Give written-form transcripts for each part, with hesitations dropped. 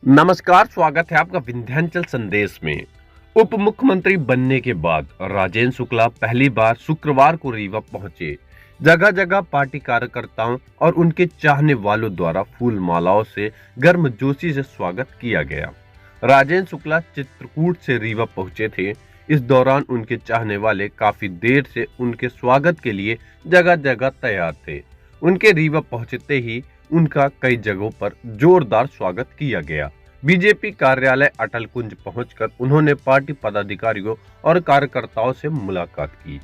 नमस्कार, स्वागत है आपका विंध्याचल संदेश में। उप मुख्यमंत्री बनने के बाद राजेंद्र शुक्ला पहली बार शुक्रवार को रीवा पहुंचे। जगह जगह पार्टी कार्यकर्ताओं और उनके चाहने वालों द्वारा फूल मालाओं से गर्मजोशी से स्वागत किया गया। राजेंद्र शुक्ला चित्रकूट से रीवा पहुंचे थे। इस दौरान उनके चाहने वाले काफी देर से उनके स्वागत के लिए जगह जगह तैयार थे। उनके रीवा पहुंचते ही उनका कई जगहों पर जोरदार स्वागत किया गया। बीजेपी कार्यालय अटल कुंज पहुंचकर उन्होंने पार्टी पदाधिकारियों और कार्यकर्ताओं से मुलाकात की।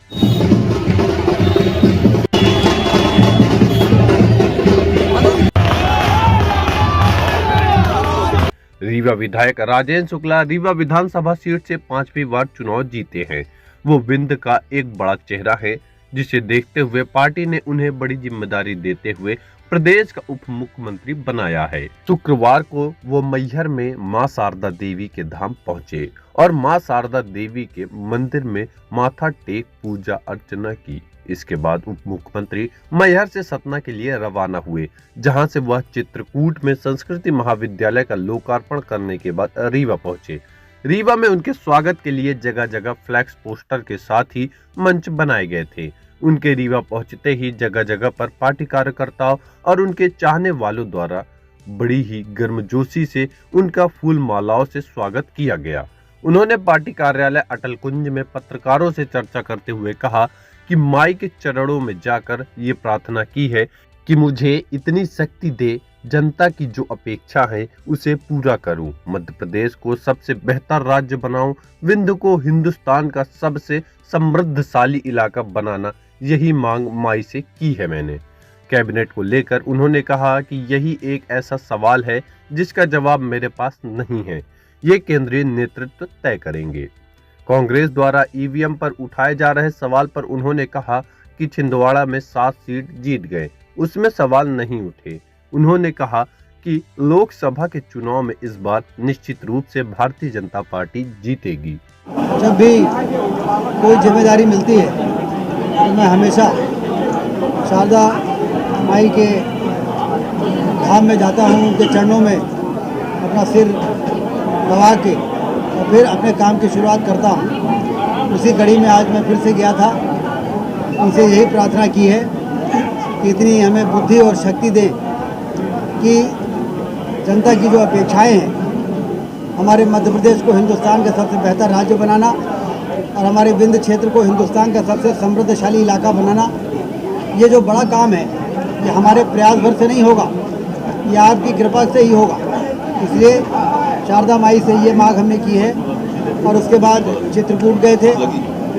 रीवा विधायक राजेंद्र शुक्ला रीवा विधानसभा सीट से 5वीं बार चुनाव जीते हैं। वो विंध्य का एक बड़ा चेहरा है, जिसे देखते हुए पार्टी ने उन्हें बड़ी जिम्मेदारी देते हुए प्रदेश का उप मुख्यमंत्री बनाया है। शुक्रवार को वो मैहर में मां शारदा देवी के धाम पहुंचे और मां शारदा देवी के मंदिर में माथा टेक पूजा अर्चना की। इसके बाद उप मुख्यमंत्री मैहर से सतना के लिए रवाना हुए, जहां से वह चित्रकूट में संस्कृति महाविद्यालय का लोकार्पण करने के बाद रीवा पहुंचे। रीवा में उनके स्वागत के लिए जगह जगह फ्लैक्स पोस्टर के साथ ही मंच बनाए गए थे। उनके रीवा पहुंचते ही जगह जगह पर पार्टी कार्यकर्ताओं और उनके चाहने वालों द्वारा बड़ी ही गर्मजोशी से उनका फूल मालाओं से स्वागत किया गया। उन्होंने पार्टी कार्यालय अटल कुंज में पत्रकारों से चर्चा करते हुए कहा कि माई के चरणों में जाकर ये प्रार्थना की है कि मुझे इतनी शक्ति दे, जनता की जो अपेक्षा है उसे पूरा करूं, मध्य प्रदेश को सबसे बेहतर राज्य बनाऊं, विंध्य को हिंदुस्तान का सबसे समृद्धशाली इलाका बनाना, यही मांग माई से की है मैंने। कैबिनेट को लेकर उन्होंने कहा कि यही एक ऐसा सवाल है जिसका जवाब मेरे पास नहीं है, ये केंद्रीय नेतृत्व तय करेंगे। कांग्रेस द्वारा ईवीएम पर उठाए जा रहे सवाल पर उन्होंने कहा कि छिंदवाड़ा में 7 सीट जीत गए, उसमें सवाल नहीं उठे। उन्होंने कहा कि लोकसभा के चुनाव में इस बार निश्चित रूप से भारतीय जनता पार्टी जीतेगी। जब भी कोई जिम्मेदारी मिलती है तो मैं हमेशा शारदा माई के धाम में जाता हूँ, उनके चरणों में अपना सिर दबा के और फिर अपने काम की शुरुआत करता हूँ। उसी कड़ी में आज मैं फिर से गया था, उनसे यही प्रार्थना की है कि इतनी हमें बुद्धि और शक्ति दें कि जनता की जो अपेक्षाएं हैं, हमारे मध्य प्रदेश को हिंदुस्तान का सबसे बेहतर राज्य बनाना और हमारे विंध्य क्षेत्र को हिंदुस्तान का सबसे समृद्धशाली इलाका बनाना, ये जो बड़ा काम है ये हमारे प्रयास भर से नहीं होगा, ये आपकी कृपा से ही होगा। इसलिए शारदा माई से ये मांग हमने की है। और उसके बाद चित्रकूट गए थे,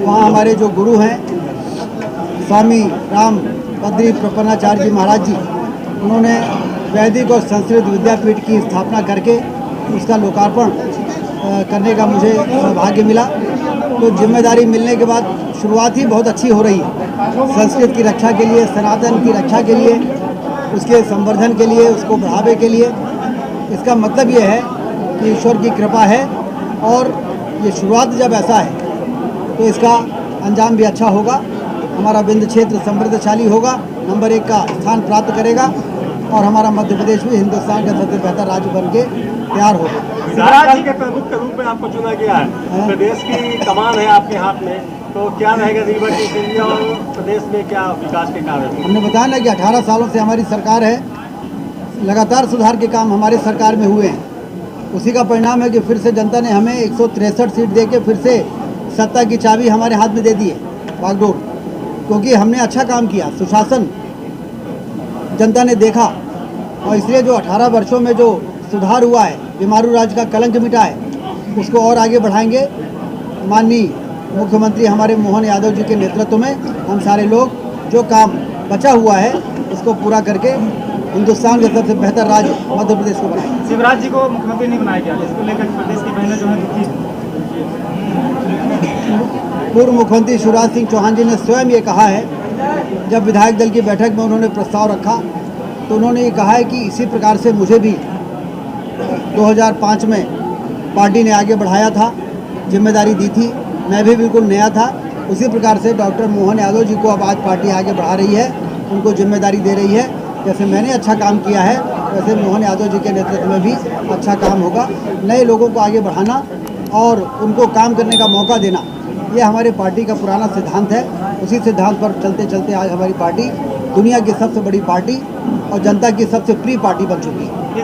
वहाँ हमारे जो गुरु हैं स्वामी राम बद्री प्रपन्नाचार्य जी महाराज जी, उन्होंने वैदिक और संस्कृत विद्यापीठ की स्थापना करके उसका लोकार्पण करने का मुझे सौभाग्य मिला। तो जिम्मेदारी मिलने के बाद शुरुआत ही बहुत अच्छी हो रही है। संस्कृत की रक्षा के लिए, सनातन की रक्षा के लिए, उसके संवर्धन के लिए, उसको बढ़ावे के लिए। इसका मतलब ये है कि ईश्वर की कृपा है और ये शुरुआत जब ऐसा है तो इसका अंजाम भी अच्छा होगा। हमारा विंध्य क्षेत्र समृद्धशाली होगा, नंबर 1 का स्थान प्राप्त करेगा और हमारा मध्य प्रदेश भी हिंदुस्तान का सबसे बेहतर राज्य बन के तैयार होगा। राज्य के प्रमुख के रूप में आपको चुना गया है, प्रदेश की कमान है आपके हाथ में, तो क्या रहेगा रीवा की स्थिति और प्रदेश में क्या विकास के कार्य? हमने बताया ना कि 18 सालों से हमारी सरकार है, लगातार सुधार के काम हमारी सरकार में हुए हैं। उसी का परिणाम है कि फिर से जनता ने हमें 163 सीट दे के फिर से सत्ता की चाबी हमारे हाथ में दे दी है बागडोर, क्योंकि हमने अच्छा काम किया, सुशासन जनता ने देखा। और इसलिए जो 18 वर्षों में जो सुधार हुआ है, बीमारू राज का कलंक मिटा है, उसको और आगे बढ़ाएंगे। माननीय मुख्यमंत्री हमारे मोहन यादव जी के नेतृत्व में हम सारे लोग जो काम बचा हुआ है उसको पूरा करके हिंदुस्तान के सबसे बेहतर राज्य मध्य प्रदेश को बनाएंगे। शिवराज जी को मुख्यमंत्री नहीं बनाया गया, जिसको लेकर प्रदेश की बहनें जो है दुखी। पूर्व मुख्यमंत्री शिवराज सिंह चौहान जी ने स्वयं ये कहा है, जब विधायक दल की बैठक में उन्होंने प्रस्ताव रखा तो उन्होंने ये कहा है कि इसी प्रकार से मुझे भी 2005 में पार्टी ने आगे बढ़ाया था, जिम्मेदारी दी थी, मैं भी बिल्कुल नया था। उसी प्रकार से डॉक्टर मोहन यादव जी को अब आज पार्टी आगे बढ़ा रही है, उनको जिम्मेदारी दे रही है जैसे मैंने अच्छा काम किया है वैसे मोहन यादव जी के नेतृत्व में भी अच्छा काम होगा। नए लोगों को आगे बढ़ाना और उनको काम करने का मौका देना, ये हमारे पार्टी का पुराना सिद्धांत है। उसी सिद्धांत पर चलते चलते आज हमारी पार्टी दुनिया की सबसे बड़ी पार्टी और जनता की सबसे प्रिय पार्टी बन चुकी है।